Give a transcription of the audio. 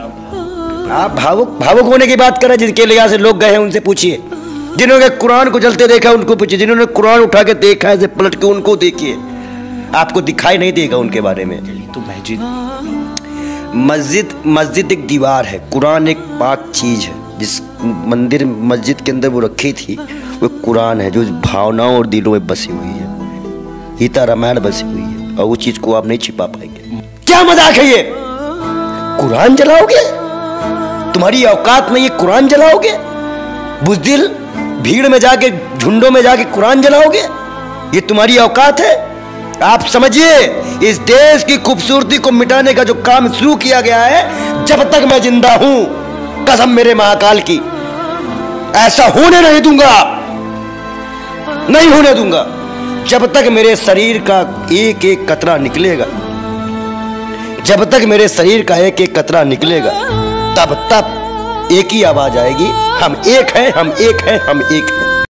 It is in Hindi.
आप भावुक होने की बात कर रहे हैं। जिनके लिहाज से लोग गए हैं उनसे पूछिए, जिन्होंने कुरान को जलते देखा उनको पूछिए, जिन्होंने कुरान उठा के देखा है पलट के उनको देखिए, आपको दिखाई नहीं देगा उनके बारे में। तो मस्जिद एक दीवार है, कुरान एक पाक चीज है। जिस मंदिर मस्जिद के अंदर वो रखी थी वो कुरान है, जो भावनाओं और दिलों में बसी हुई है, गीता रामायण बसी हुई है, और उस चीज को आप नहीं छिपा पाएंगे। क्या मजाक है ये? कुरान जलाओगे? तुम्हारी औकात में ये कुरान जलाओगे? बुज़दिल भीड़ में जाके झुंडों में जाके कुरान जलाओगे? ये तुम्हारी औकात है? आप समझिए, इस देश की खूबसूरती को मिटाने का जो काम शुरू किया गया है, जब तक मैं जिंदा हूं, कसम मेरे महाकाल की, ऐसा होने नहीं दूंगा, नहीं होने दूंगा। जब तक मेरे शरीर का एक एक कतरा निकलेगा, जब तक मेरे शरीर का एक एक कतरा निकलेगा, तब तक एक ही आवाज आएगी, हम एक हैं, हम एक हैं, हम एक हैं।